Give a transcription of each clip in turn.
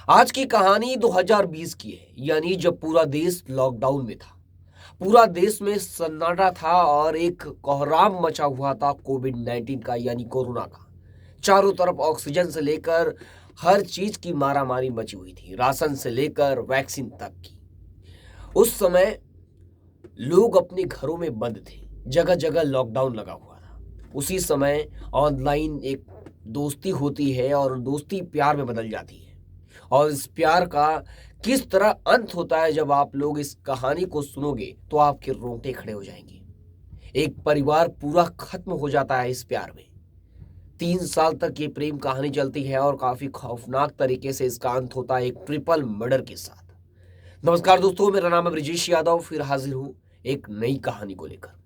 आज की कहानी 2020 की है, यानी जब पूरा देश लॉकडाउन में था। पूरा देश में सन्नाटा था और एक कोहराम मचा हुआ था कोविड-19 का, यानी कोरोना का। चारों तरफ ऑक्सीजन से लेकर हर चीज की मारामारी मची हुई थी, राशन से लेकर वैक्सीन तक की। उस समय लोग अपने घरों में बंद थे, जगह जगह लॉकडाउन लगा हुआ था। उसी समय ऑनलाइन एक दोस्ती होती है और दोस्ती प्यार में बदल जाती है। और इस प्यार का किस तरह अंत होता है, जब आप लोग इस कहानी को सुनोगे तो आपके रोंगटे खड़े हो जाएंगे। एक परिवार पूरा खत्म हो जाता है इस प्यार में। 3 साल तक ये प्रेम कहानी चलती है और काफी खौफनाक तरीके से इसका अंत होता है एक ट्रिपल मर्डर के साथ। नमस्कार दोस्तों, मेरा नाम है ब्रिजेश यादव, फिर हाजिर हूं एक नई कहानी को लेकर।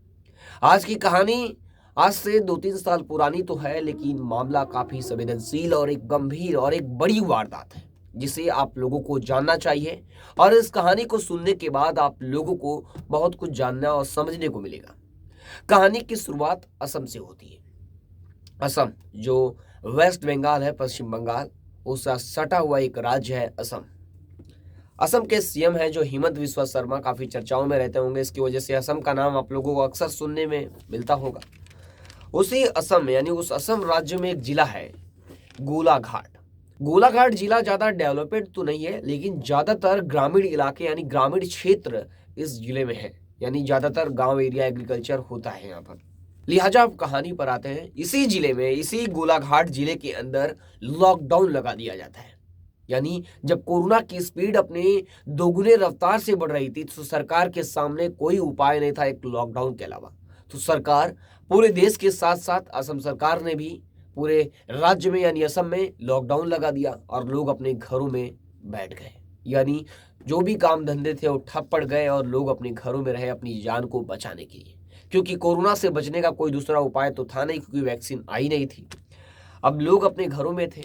आज की कहानी आज से 2-3 साल पुरानी तो है, लेकिन मामला काफी संवेदनशील और एक गंभीर और एक बड़ी वारदात है, जिसे आप लोगों को जानना चाहिए। और इस कहानी को सुनने के बाद आप लोगों को बहुत कुछ जानना और समझने को मिलेगा। कहानी की शुरुआत असम से होती है। असम जो वेस्ट बंगाल है, पश्चिम बंगाल, उसका सटा हुआ एक राज्य है असम। असम के सीएम है जो हिमंत बिस्वा शर्मा, काफी चर्चाओं में रहते होंगे, इसकी वजह से असम का नाम आप लोगों को अक्सर सुनने में मिलता होगा। उसी असम में, यानी उस असम राज्य में एक जिला है गोलाघाट। गोलाघाट जिला ज्यादा डेवलपेड तो नहीं है, लेकिन ज्यादातर ग्रामीण इलाके यानी ग्रामीण क्षेत्र इस जिले में है, यानी ज्यादातर गांव एरिया एग्रीकल्चर होता है यहाँ पर। लिहाजा अब कहानी पर आते हैं। इसी जिले में, इसी गोलाघाट जिले के अंदर लॉकडाउन लगा दिया जाता है। यानी जब कोरोना की स्पीड अपने दोगुने रफ्तार से बढ़ रही थी, तो सरकार के सामने कोई उपाय नहीं था एक लॉकडाउन के अलावा। तो सरकार, पूरे देश के साथ साथ असम सरकार ने भी पूरे राज्य में यानी असम में लॉकडाउन लगा दिया और लोग अपने घरों में बैठ गए। यानी जो भी काम धंधे थे वो ठप पड़ गए और लोग अपने घरों में रहे अपनी जान को बचाने के लिए, क्योंकि कोरोना से बचने का कोई दूसरा उपाय तो था नहीं, क्योंकि वैक्सीन आई नहीं थी। अब लोग अपने घरों में थे।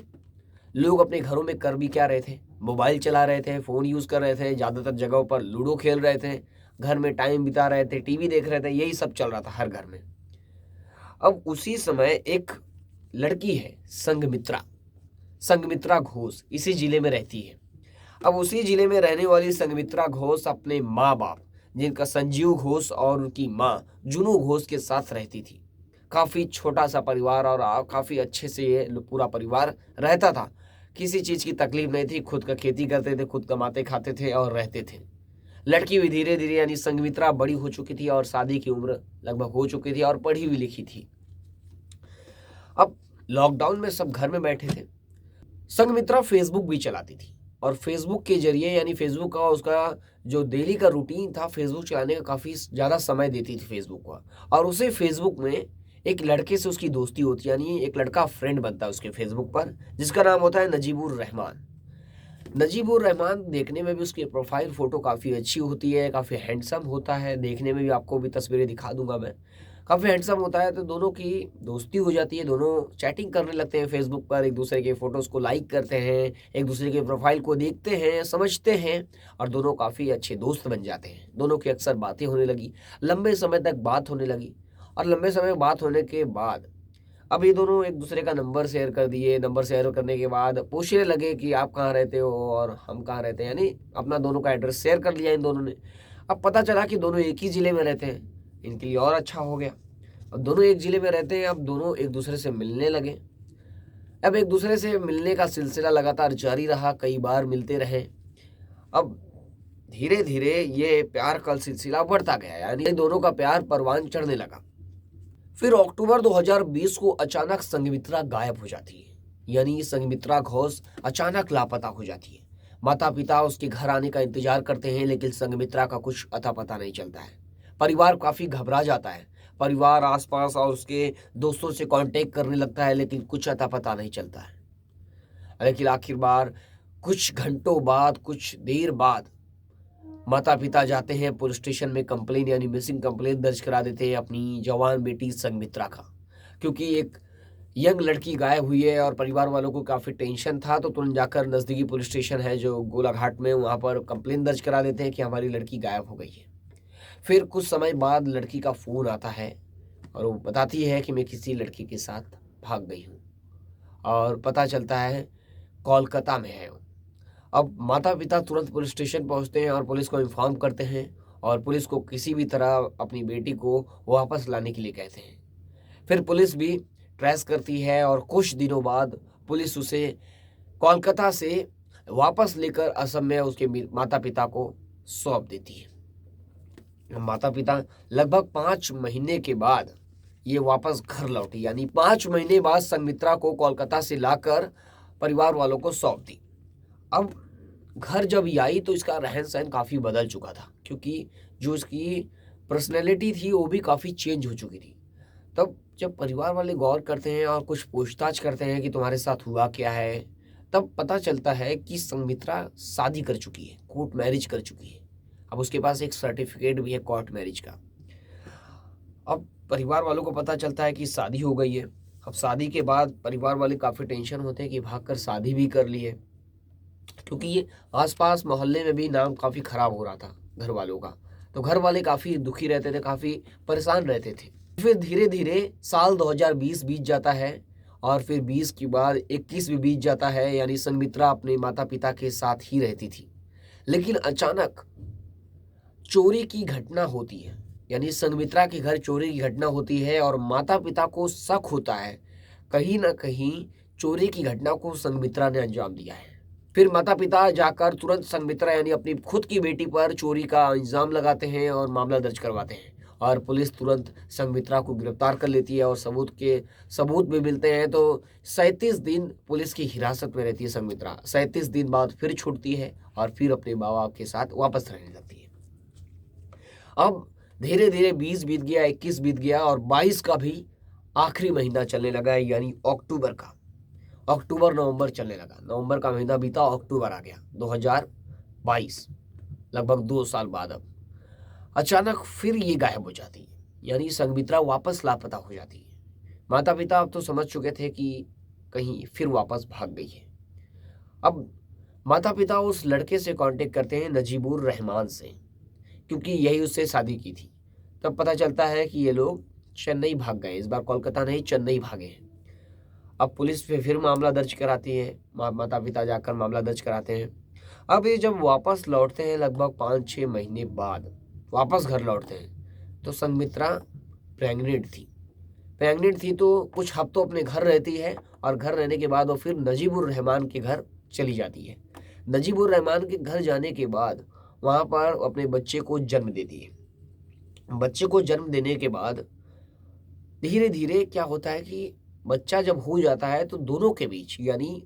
लोग अपने घरों में कर भी क्या रहे थे? मोबाइल चला रहे थे, फोन यूज कर रहे थे, ज्यादातर जगहों पर लूडो खेल रहे थे, घर में टाइम बिता रहे थे, टीवी देख रहे थे, यही सब चल रहा था हर घर में। अब उसी समय एक लड़की है संघमित्रा, संघमित्रा घोष, इसी जिले में रहती है। अब उसी जिले में रहने वाली संघमित्रा घोष अपने माँ बाप, जिनका संजीव घोष और उनकी माँ जुनू घोष के साथ रहती थी। काफी छोटा सा परिवार और काफी अच्छे से ये पूरा परिवार रहता था। किसी चीज की तकलीफ नहीं थी, खुद का खेती करते थे, खुद कमाते खाते थे और रहते थे। लड़की भी धीरे धीरे, यानी संघमित्रा, बड़ी हो चुकी थी और शादी की उम्र लगभग हो चुकी थी और पढ़ी हुई लिखी थी। अब लॉकडाउन में सब घर में बैठे थे। संघमित्रा फेसबुक भी चलाती थी और फेसबुक के जरिए, यानी फेसबुक का उसका जो डेली का रूटीन था, फेसबुक चलाने का काफी ज्यादा समय देती थी फेसबुक का। और उसे फेसबुक में एक लड़के से उसकी दोस्ती होती है, यानी एक लड़का फ्रेंड बनता है उसके फेसबुक पर, जिसका नाम होता है नजीबुर रहमान। नजीबुर रहमान देखने में भी, उसकी प्रोफाइल फोटो काफ़ी अच्छी होती है, काफ़ी हैंडसम होता है देखने में भी, आपको भी तस्वीरें दिखा दूंगा मैं। काफ़ी हैंडसम होता है, तो दोनों की दोस्ती हो जाती है। दोनों चैटिंग करने लगते हैं फेसबुक पर, एक दूसरे के फोटोज़ को लाइक करते हैं, एक दूसरे के प्रोफाइल को देखते हैं, समझते हैं और दोनों काफ़ी अच्छे दोस्त बन जाते हैं। दोनों की अक्सर बातें होने लगी, लंबे समय तक बात होने लगी। और लंबे समय बात होने के बाद अब ये दोनों एक दूसरे का नंबर शेयर कर दिए। नंबर शेयर करने के बाद पूछने लगे कि आप कहाँ रहते हो और हम कहाँ रहते हैं, यानी अपना दोनों का एड्रेस शेयर कर लिया इन दोनों ने। अब पता चला कि दोनों एक ही ज़िले में रहते हैं, इनके लिए और अच्छा हो गया। अब दोनों एक ज़िले में रहते हैं, अब दोनों एक दूसरे से मिलने लगे। अब एक दूसरे से मिलने का सिलसिला लगातार जारी रहा, कई बार मिलते रहे। अब धीरे धीरे ये प्यार का सिलसिला बढ़ता गया, यानी दोनों का प्यार परवान चढ़ने लगा। फिर अक्टूबर 2020 को अचानक संघमित्रा गायब हो जाती है, यानी संघमित्रा घोष अचानक लापता हो जाती है। माता पिता उसके घर आने का इंतजार करते हैं, लेकिन संघमित्रा का कुछ अता पता नहीं चलता है। परिवार काफी घबरा जाता है। परिवार आसपास और उसके दोस्तों से कांटेक्ट करने लगता है, लेकिन कुछ अता पता नहीं चलता है। लेकिन आखिरकार कुछ घंटों बाद, कुछ देर बाद, माता पिता जाते हैं पुलिस स्टेशन में, कंप्लेन यानी मिसिंग कंप्लेन दर्ज करा देते हैं अपनी जवान बेटी संघमित्रा का। क्योंकि एक यंग लड़की गायब हुई है और परिवार वालों को काफ़ी टेंशन था, तो तुरंत जाकर नज़दीकी पुलिस स्टेशन है जो गोलाघाट में, वहाँ पर कंप्लेन दर्ज करा देते हैं कि हमारी लड़की गायब हो गई है। फिर कुछ समय बाद लड़की का फ़ोन आता है और वो बताती है कि मैं किसी लड़की के साथ भाग गई हूँ, और पता चलता है कोलकाता में है वो। अब माता पिता तुरंत पुलिस स्टेशन पहुंचते हैं और पुलिस को इन्फॉर्म करते हैं और पुलिस को किसी भी तरह अपनी बेटी को वापस लाने के लिए कहते हैं। फिर पुलिस भी ट्रेस करती है और कुछ दिनों बाद पुलिस उसे कोलकाता से वापस लेकर असम में उसके माता पिता को सौंप देती है। माता पिता लगभग 5 महीने के बाद ये वापस घर लौटी, यानी 5 महीने बाद संघमित्रा को कोलकाता से लाकर परिवार वालों को सौंप दी। अब घर जब ये आई तो इसका रहन सहन काफ़ी बदल चुका था, क्योंकि जो इसकी पर्सनैलिटी थी वो भी काफ़ी चेंज हो चुकी थी। तब जब परिवार वाले गौर करते हैं और कुछ पूछताछ करते हैं कि तुम्हारे साथ हुआ क्या है, तब पता चलता है कि संघमित्रा शादी कर चुकी है, कोर्ट मैरिज कर चुकी है। अब उसके पास एक सर्टिफिकेट भी है कोर्ट मैरिज का। अब परिवार वालों को पता चलता है कि शादी हो गई है। अब शादी के बाद परिवार वाले काफ़ी टेंशन होते हैं कि भागकर शादी भी कर ली है, क्योंकि ये आसपास मोहल्ले में भी नाम काफ़ी ख़राब हो रहा था घर वालों का। तो घर वाले काफ़ी दुखी रहते थे, काफ़ी परेशान रहते थे। फिर धीरे धीरे साल 2020 बीत जाता है और फिर 20 के बाद 21 भी बीत जाता है, यानी संघमित्रा अपने माता पिता के साथ ही रहती थी। लेकिन अचानक चोरी की घटना होती है, यानी संघमित्रा के घर चोरी की घटना होती है और माता पिता को शक होता है कहीं ना कहीं चोरी की घटना को संघमित्रा ने अंजाम दिया है। फिर माता पिता जाकर तुरंत संघमित्रा यानी अपनी खुद की बेटी पर चोरी का इल्जाम लगाते हैं और मामला दर्ज करवाते हैं और पुलिस तुरंत संघमित्रा को गिरफ्तार कर लेती है और सबूत भी मिलते हैं। तो 37 दिन पुलिस की हिरासत में रहती है संघमित्रा। 37 दिन बाद फिर छूटती है और फिर अपने माँ बाप के साथ वापस रहने लगती है। अब धीरे धीरे 20 बीत गया, 21 बीत गया और 22 का भी आखिरी महीना चलने लगा है, यानी अक्टूबर नवंबर चलने लगा। नवंबर का महीना बीता, अक्टूबर आ गया 2022, लगभग 2 साल बाद। अब अचानक फिर ये गायब हो जाती है, यानी संघमित्रा वापस लापता हो जाती है। माता पिता अब तो समझ चुके थे कि कहीं फिर वापस भाग गई है। अब माता पिता उस लड़के से कांटेक्ट करते हैं, नजीबुर रहमान से, क्योंकि यही उससे शादी की थी। तब पता चलता है कि ये लोग चेन्नई भाग गए, इस बार कोलकाता नहीं चेन्नई भागे हैं। अब पुलिस फिर मामला दर्ज कराती है, माता पिता जाकर मामला दर्ज कराते हैं। अब ये जब वापस लौटते हैं लगभग 5-6 महीने बाद वापस घर लौटते हैं तो संघमित्रा प्रेग्नेंट थी तो कुछ हफ्तों अपने घर रहती है और घर रहने के बाद वो फिर नजीबुर रहमान के घर चली जाती है। नजीबुर रहमान के घर जाने के बाद वहाँ पर अपने बच्चे को जन्म देती है। बच्चे को जन्म देने के बाद धीरे धीरे क्या होता है कि बच्चा जब हो जाता है तो दोनों के बीच, यानी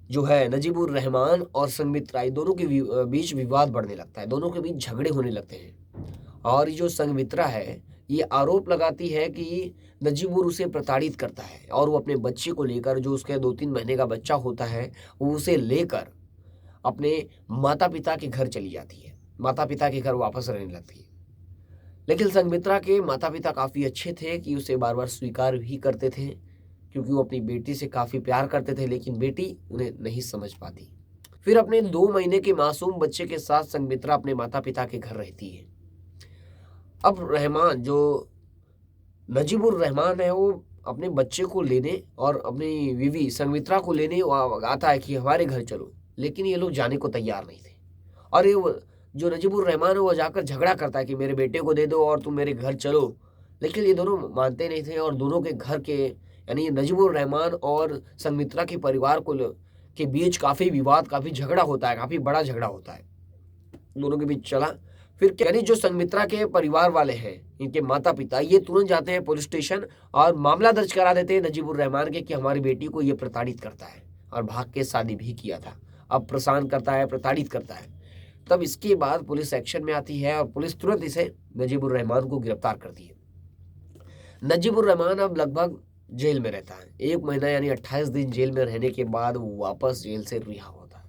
जो है नजीबुर रहमान और संघमित्रा, दोनों के बीच विवाद बढ़ने लगता है, दोनों के बीच झगड़े होने लगते हैं। और जो संघमित्रा है ये आरोप लगाती है कि नजीबुर उसे प्रताड़ित करता है और वो अपने बच्चे को लेकर, जो उसके 2-3 महीने का बच्चा होता है, वो उसे लेकर अपने माता पिता के घर चली जाती है, माता पिता के घर वापस रहने लगती है। लेकिन संघमित्रा के माता पिता काफ़ी अच्छे थे कि उसे बार बार स्वीकार भी करते थे, क्योंकि वो अपनी बेटी से काफ़ी प्यार करते थे, लेकिन बेटी उन्हें नहीं समझ पाती। फिर अपने 2 महीने के मासूम बच्चे के साथ संघमित्रा अपने माता पिता के घर रहती है। अब रहमान, जो नजीबुर रहमान है, वो अपने बच्चे को लेने और अपनी बीवी संघमित्रा को लेने आता है कि हमारे घर चलो, लेकिन ये लोग जाने को तैयार नहीं थे। और ये जो नजीबुर रहमान है वो जाकर झगड़ा करता है कि मेरे बेटे को दे दो और तुम मेरे घर चलो, लेकिन ये दोनों मानते नहीं थे और दोनों के घर के, यानी नजीबुर रहमान और संघमित्रा के परिवार के बीच काफ़ी विवाद, काफ़ी झगड़ा होता है, काफ़ी बड़ा झगड़ा होता है दोनों के बीच चला। फिर यानी जो संघमित्रा के परिवार वाले हैं, इनके माता पिता, ये तुरंत जाते हैं पुलिस स्टेशन और मामला दर्ज करा देते हैं नजीबुर रहमान के कि हमारी बेटी को ये प्रताड़ित करता है और भाग के शादी भी किया था, अब परेशान करता है, प्रताड़ित करता है। तब इसके बाद पुलिस एक्शन में आती है और पुलिस तुरंत इसे नजीबुर रहमान को गिरफ्तार करती है। नजीबुर रहमान अब लगभग जेल में रहता है 1 महीना, यानी 28 दिन जेल में रहने के बाद वो वापस जेल से रिहा होता है।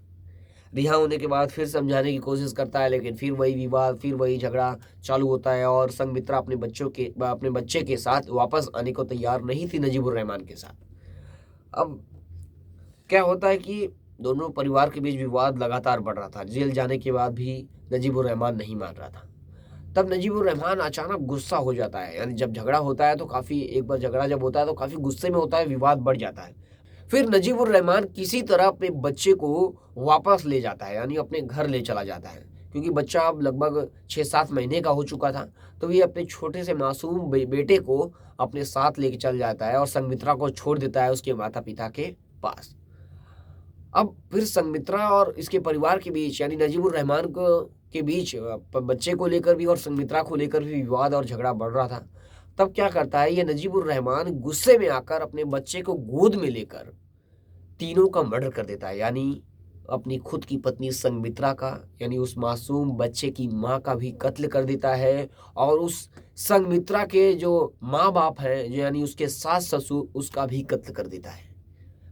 रिहा होने के बाद फिर समझाने की कोशिश करता है, लेकिन फिर वही विवाद, फिर वही झगड़ा चालू होता है और संघमित्रा अपने बच्चे के साथ वापस आने को तैयार नहीं थी नजीबुर रहमान के साथ। अब क्या होता है कि दोनों परिवार के बीच विवाद लगातार बढ़ रहा था। जेल जाने के बाद भी नजीबुर रहमान नहीं मान रहा था। तब नजीबुर रहमान अचानक गुस्सा हो जाता है, यानी जब झगड़ा होता है तो काफ़ी, एक बार झगड़ा जब होता है तो काफ़ी गुस्से में होता है, विवाद बढ़ जाता है। फिर नजीबुर रहमान किसी तरह अपने बच्चे को वापस ले जाता है, यानी अपने घर ले चला जाता है, क्योंकि बच्चा अब लगभग 6-7 महीने का हो चुका था। तो ये अपने छोटे से मासूम बेटे को अपने साथ लेके चल जाता है और संघमित्रा को छोड़ देता है उसके माता पिता के पास। अब फिर संघमित्रा और इसके परिवार के बीच, यानी नजीबुर रहमान को के बीच बच्चे को लेकर भी और संघमित्रा को लेकर भी विवाद और झगड़ा बढ़ रहा था। तब क्या करता है ये नजीबुर रहमान, गुस्से में आकर अपने बच्चे को गोद में लेकर तीनों का मर्डर कर देता है, यानी अपनी खुद की पत्नी संघमित्रा का, यानी उस मासूम बच्चे की माँ का भी कत्ल कर देता है, और उस संघमित्रा के जो माँ बाप हैं, यानी उसके सास ससुर, उसका भी कत्ल कर देता है।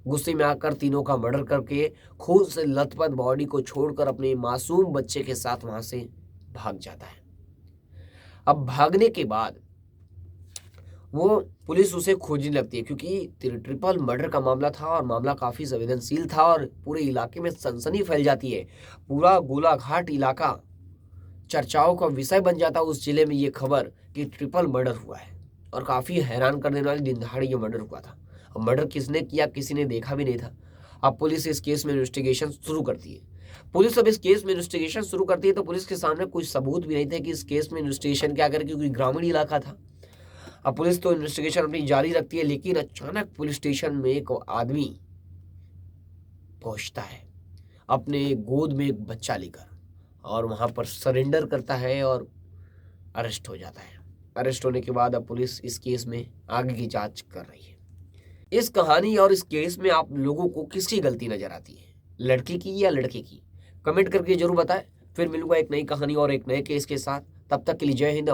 गुस्से में आकर तीनों का मर्डर करके खून से लथपथ बॉडी को छोड़कर अपने मासूम बच्चे के साथ वहां से भाग जाता है। अब भागने के बाद वो पुलिस उसे खोजने लगती है, क्योंकि ट्रिपल मर्डर का मामला था और मामला काफी संवेदनशील था और पूरे इलाके में सनसनी फैल जाती है। पूरा गोलाघाट इलाका चर्चाओं का विषय बन जाता है उस जिले में ये खबर कि ट्रिपल मर्डर हुआ है, और काफी हैरान कर देने वाली दिन दहाड़े ये मर्डर हुआ था। अब मर्डर किसने किया किसी ने देखा भी नहीं था। अब पुलिस इस केस में इन्वेस्टिगेशन शुरू करती है। पुलिस अब इस केस में इन्वेस्टिगेशन शुरू करती है तो पुलिस के सामने कोई सबूत भी नहीं थे कि इस केस में इन्वेस्टिगेशन क्या करे, क्योंकि ग्रामीण इलाका था। अब पुलिस तो इन्वेस्टिगेशन अपनी जारी रखती है, लेकिन अचानक पुलिस स्टेशन में एक आदमी पहुंचता है अपने गोद में एक बच्चा लेकर, और वहां पर सरेंडर करता है और अरेस्ट हो जाता है। अरेस्ट होने के बाद अब पुलिस इस केस में आगे की जांच कर रही है। इस कहानी और इस केस में आप लोगों को किसकी गलती नजर आती है, लड़की की या लड़के की? कमेंट करके जरूर बताएं। फिर मिलूंगा एक नई कहानी और एक नए केस के साथ। तब तक के लिए जय हिंद।